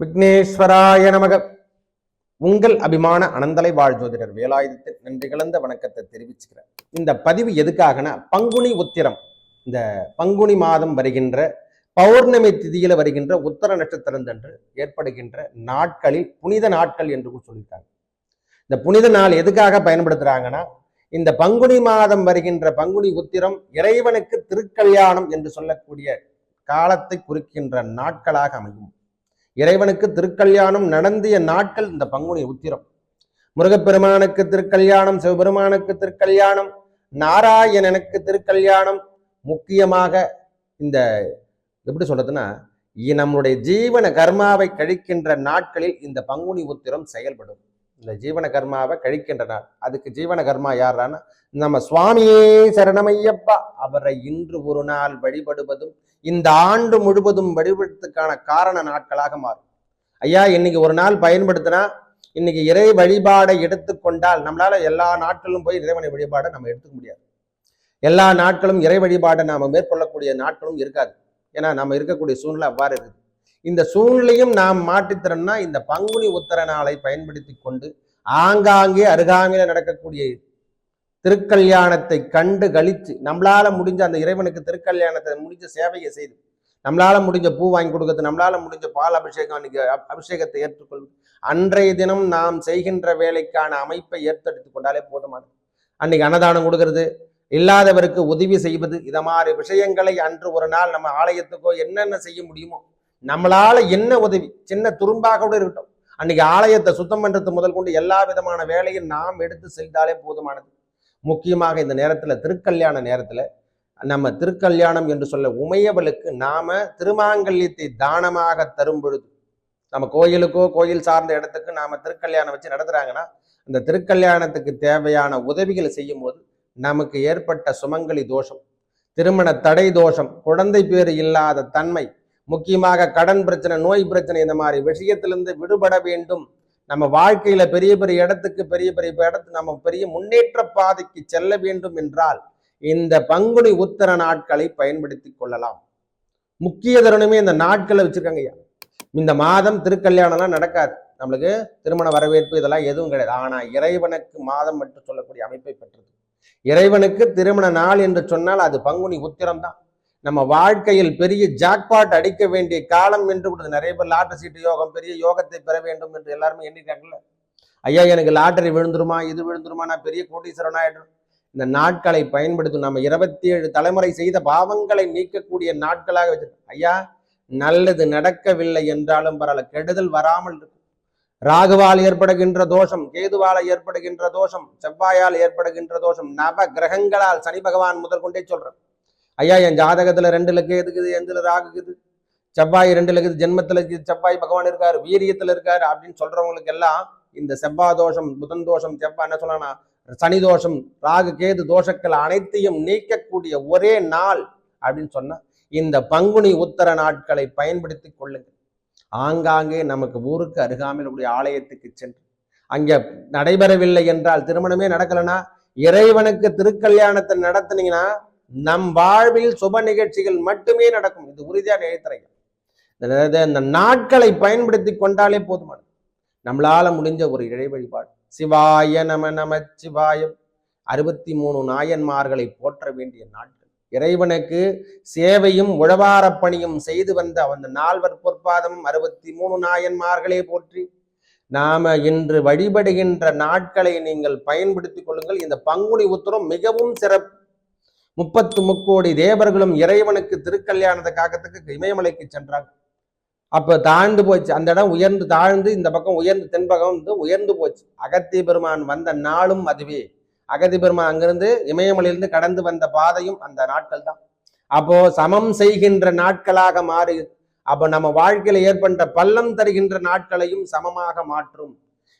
விக்னேஸ்வராய நமக. உங்கள் அபிமான அனந்தலை வாழ் ஜோதிடர் வேலாயுதத்தின் நன்றி கலந்த வணக்கத்தை தெரிவிச்சுக்கிறேன். இந்த பதிவு எதுக்காகனா, பங்குனி உத்திரம், இந்த பங்குனி மாதம் வருகின்ற பௌர்ணமி திதியில வருகின்ற உத்தர நட்சத்திரந்தன்று ஏற்படுகின்ற நாட்களில் புனித நாட்கள் என்று சொல்லியிருக்காங்க. இந்த புனித நாள் எதுக்காக பயன்படுத்துறாங்கன்னா, இந்த பங்குனி மாதம் வருகின்ற பங்குனி உத்திரம் இறைவனுக்கு திருக்கல்யாணம் என்று சொல்லக்கூடிய காலத்தை குறிக்கின்ற நாட்களாக அமையும். இறைவனுக்கு திருக்கல்யாணம் நடந்திய நாட்கள் இந்த பங்குனி உத்திரம். முருகப்பெருமானுக்கு திருக்கல்யாணம், சிவபெருமானுக்கு திருக்கல்யாணம், நாராயணனுக்கு திருக்கல்யாணம். முக்கியமாக இந்த எப்படி சொல்றதுன்னா, நம்முடைய ஜீவன கர்மாவை கழிக்கின்ற நாட்களில் இந்த பங்குனி உத்திரம் செயல்படும். இந்த ஜீவன கர்மாவை கழிக்கின்ற நாள், அதுக்கு ஜீவன கர்மா யாரானா நம்ம சுவாமியே சரணமையப்பா அவரை இன்று ஒரு நாள் வழிபடுவதும் இந்த ஆண்டு முழுவதும் வழிபடுறதுக்கான காரண நாட்களாக மாறும். ஐயா, இன்னைக்கு ஒரு நாள் பயன்படுத்தினா, இன்னைக்கு இறை வழிபாடை எடுத்துக்கொண்டால் நம்மளால எல்லா நாட்களும் போய் இறைவனை வழிபாடை நம்ம எடுத்துக்க முடியாது. எல்லா நாட்களும் இறை வழிபாடை நாம மேற்கொள்ளக்கூடிய நாட்களும் இருக்காது. ஏன்னா நம்ம இருக்கக்கூடிய சூழ்நிலை அவ்வாறு இருக்குது. இந்த சூழ்நிலையும் நாம் மாற்றித்தரம்னா இந்த பங்குனி உத்தர நாளை பயன்படுத்தி கொண்டு ஆங்காங்கே அருகாமையில நடக்கக்கூடிய திருக்கல்யாணத்தை கண்டு கழித்து, நம்மளால முடிஞ்ச அந்த இறைவனுக்கு திருக்கல்யாணத்தை முடிஞ்ச சேவையை செய்து, நம்மளால முடிஞ்ச பூ வாங்கி கொடுக்கறது, நம்மளால முடிஞ்ச பால் அபிஷேகம், அன்னைக்கு அபிஷேகத்தை ஏற்றுக்கொள்வது, அன்றைய தினம் நாம் செய்கின்ற வேலைக்கான அமைப்பை ஏற்படுத்திக் கொண்டாலே போதுமானது. அன்னைக்கு அன்னதானம் கொடுக்கறது, இல்லாதவருக்கு உதவி செய்வது, இத மாதிரி விஷயங்களை அன்று ஒரு நாள் நம்ம ஆலயத்துக்கோ என்னென்ன செய்ய முடியுமோ நம்மளால என்ன உதவி, சின்ன துரும்பாக கூட இருக்கட்டும், அன்னைக்கு ஆலயத்தை சுத்தம் பண்றது முதல் கொண்டு எல்லா விதமான வேலையும் நாம் எடுத்து செஞ்சாலே போதுமானது. முக்கியமாக இந்த நேரத்துல, திருக்கல்யாண நேரத்துல, நம்ம திருக்கல்யாணம் என்று சொல்ல உமையவளுக்கு நாம திருமாங்கல்யத்தை தானமாக தரும் பொழுது, நம்ம கோயிலுக்கோ கோயில் சார்ந்த இடத்துக்கு நாம திருக்கல்யாணம் வச்சு நடத்துறாங்கன்னா, அந்த திருக்கல்யாணத்துக்கு தேவையான உதவிகளை செய்யும் போது நமக்கு ஏற்பட்ட சுமங்கலி தோஷம், திருமண தடை தோஷம், குழந்தை பேறு இல்லாத தன்மை, முக்கியமாக கடன் பிரச்சனை, நோய் பிரச்சனை, இந்த மாதிரி விஷயத்திலிருந்து விடுபட வேண்டும். நம்ம வாழ்க்கையில பெரிய பெரிய இடத்துக்கு, பெரிய பெரிய இடத்துக்கு நம்ம பெரிய முன்னேற்ற பாதைக்கு செல்ல வேண்டும் என்றால் இந்த பங்குனி உத்தர நாட்களை பயன்படுத்தி கொள்ளலாம். முக்கிய தருணமே இந்த நாட்களை வச்சிருக்காங்க ஐயா. இந்த மாதம் திருக்கல்யாணம்லாம் நடக்காது, நம்மளுக்கு திருமண வரவேற்பு இதெல்லாம் எதுவும் கிடையாது. ஆனா இறைவனுக்கு மாதம் மட்டும் சொல்லக்கூடிய அமைப்பை பெற்றது. இறைவனுக்கு திருமண நாள் என்று சொன்னால் அது பங்குனி உத்திரம் தான். நம்ம வாழ்க்கையில் பெரிய ஜாக்பாட் அடிக்க வேண்டிய காலம் என்று கொடுத்து, நிறைய பேர் லாட்டரி சீட்டு யோகம், பெரிய யோகத்தை பெற வேண்டும் என்று எல்லாருமே எண்ணிட்டாங்கல்ல. ஐயா, எனக்கு லாட்டரி விழுந்துருமா, இது விழுந்துருமா, நான் பெரிய கோடீஸ்வரன் ஆயிடும். இந்த நாட்களை பயன்படுத்தும். நம்ம 27 தலைமுறை செய்த பாவங்களை நீக்கக்கூடிய நாட்களாக வச்சிருக்கோம். ஐயா, நல்லது நடக்கவில்லை என்றாலும் பரவாயில்ல, கெடுதல் வராமல் இருக்கும். ராகுவால் ஏற்படுகின்ற தோஷம், கேதுவால் ஏற்படுகின்ற தோஷம், செவ்வாயால் ஏற்படுகின்ற தோஷம், நவ கிரகங்களால், சனி பகவான் முதல் கொண்டே சொல்றேன். ஐயா, என் ஜாதகத்துல 2 கேதுக்குது, எந்துல ராகுக்குது, செவ்வாய் 2 இருக்குது, ஜென்மத்துல செவ்வாய் பகவான் இருக்காரு, வீரியத்துல இருக்காரு அப்படின்னு சொல்றவங்களுக்கு எல்லாம் இந்த செவ்வாய் தோஷம், புதன் தோஷம், செவ்வாய் என்ன சொல்லனா சனி தோஷம், ராகு கேது தோஷங்கள் அனைத்தையும் நீக்கக்கூடிய ஒரே நாள் அப்படின்னு சொன்னா இந்த பங்குனி உத்தர நாட்களை பயன்படுத்தி கொள்ளுங்க. ஆங்காங்கே நமக்கு ஊருக்கு அருகாமையில் உடைய ஆலயத்துக்கு சென்று, அங்க நடைபெறவில்லை என்றால், திருமணமே நடக்கலைன்னா இறைவனுக்கு திருக்கல்யாணத்தை நடத்தினீங்கன்னா நம் வாழ்வில் சுப நிகழ்ச்சிகள் மட்டுமே நடக்கும். இது உறுதியாக நினைத்துறேன். இந்த நாட்களை பயன்படுத்தி கொண்டாலே போதுமான, நம்மளால முடிஞ்ச ஒரு இறை வழிபாடு. சிவாய நம நம சிவாயம். 63 நாயன்மார்களை போற்ற வேண்டிய நாட்கள். இறைவனுக்கு சேவையும் உழவாரப்பணியும் செய்து வந்த அந்த 4 பொற்பாதமும் 63 நாயன்மார்களே போற்றி நாம இன்று வழிபடுகின்ற நாட்களை நீங்கள் பயன்படுத்திக் கொள்ளுங்கள். இந்த பங்குனி உத்திரம் மிகவும் சிறப்பு. 33 தேவர்களும் இறைவனுக்கு திருக்கல்யாணத்தை காக்கத்துக்கு இமயமலைக்கு சென்றாங்க. அப்ப தாழ்ந்து போச்சு, அந்த இடம் உயர்ந்து தாழ்ந்து இந்த பக்கம் உயர்ந்து தென்பகம் வந்து உயர்ந்து போச்சு. அகத்திய பெருமான் வந்த நாளும் அதுவே. அகத்திய பெருமான் அங்கிருந்து இமயமலையிலிருந்து கடந்து வந்த பாதையும் அந்த நாட்கள் தான். அப்போ சமம் செய்கின்ற நாட்களாக மாறி, அப்ப நம்ம வாழ்க்கையில ஏற்பட்ட பள்ளம் தருகின்ற நாட்களையும் சமமாக மாற்றும்.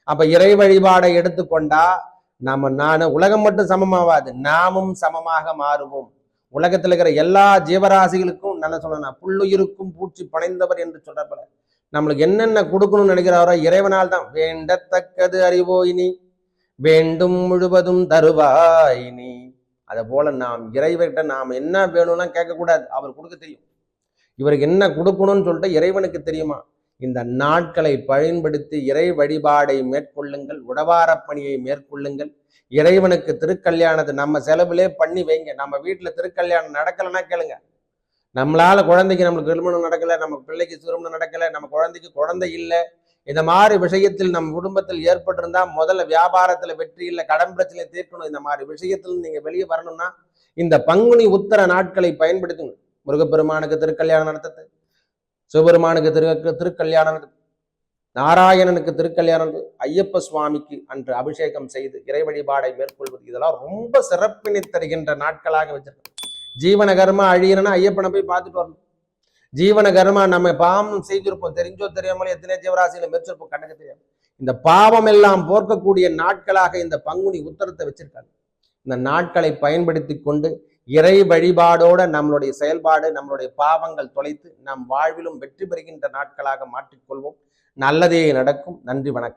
அப்ப இறை வழிபாடை எடுத்துக்கொண்டா உலகம் மட்டும் சமமாவாது, நாமும் சமமாக மாறுவோம். உலகத்தில் இருக்கிற எல்லா ஜீவராசிகளுக்கும் நல்ல சொல்லணும், புல்லுயிருக்கும் பூச்சி படைந்தவர் என்று சொல்றப்பல நம்மளுக்கு என்னென்ன கொடுக்கணும்னு நினைக்கிறாரோ இறைவனால் தான். வேண்டத்தக்கது அறிவோயினி, வேண்டும் முழுவதும் தருவாயினி. அதை போல நாம் இறைவர்கிட்ட நாம் என்ன வேணும்னா கேட்கக்கூடாது, அவர் கொடுக்க தெரியும். இவருக்கு என்ன கொடுக்கணும்னு சொல்லிட்டு இறைவனுக்கு தெரியுமா. இந்த நாட்களை பயன்படுத்தி இறை வழிபாடை மேற்கொள்ளுங்கள், உடவாரப் பணியை மேற்கொள்ளுங்கள். இறைவனுக்கு திருக்கல்யாணத்தை நம்ம செலவுலே பண்ணி வைங்க. நம்ம வீட்டுல திருக்கல்யாணம் நடக்கலைன்னா கேளுங்க, நம்மளால குழந்தைக்கு நம்மளுக்கு திருமணம் நடக்கல, நம்ம பிள்ளைக்கு திருமணம் நடக்கல, நம்ம குழந்தைக்கு குழந்தை இல்லை, இந்த மாதிரி விஷயத்தில் நம்ம குடும்பத்தில் ஏற்பட்டிருந்தா முதல்ல வியாபாரத்துல வெற்றி இல்லை, கடன் பிரச்சனை தீர்க்கணும். இந்த மாதிரி விஷயத்தில் நீங்க வெளியே வரணும்னா இந்த பங்குனி உத்தர நாட்களை பயன்படுத்துங்க. முருகப்பெருமானுக்கு திருக்கல்யாணம் நடத்துறது, சிவபெருமானுக்கு திருக்கல்யாணம், நாராயணனுக்கு திருக்கல்யாணம், ஐயப்ப சுவாமிக்கு அன்று அபிஷேகம் செய்து இறை வழிபாடை மேற்கொள்வது, இதெல்லாம் ரொம்ப சிறப்பினை தருகின்ற நாட்களாக வச்சிருக்கோம். ஜீவன கர்மா அழியணும்னா ஐயப்பனை போய் பார்த்துட்டு வரணும். ஜீவன கர்மா நம்ம பாவம் செய்திருப்போம், தெரிஞ்சோ தெரியாமலே எத்தனை ஜீவராசியில மெச்சிருப்போம், கணக்கு தெரியாது. இந்த பாவம் எல்லாம் போர்க்கக்கூடிய நாட்களாக இந்த பங்குனி உத்தரத்தை வச்சிருக்காங்க. இந்த நாட்களை பயன்படுத்தி கொண்டு இறை வழிபாடோட நம்மளுடைய செயல்பாடு, நம்மளுடைய பாவங்கள் தொலைத்து நம் வாழ்விலும் வெற்றி பெறுகின்ற நாட்களாக மாற்றிக்கொள்வோம். நல்லதே நடக்கும். நன்றி, வணக்கம்.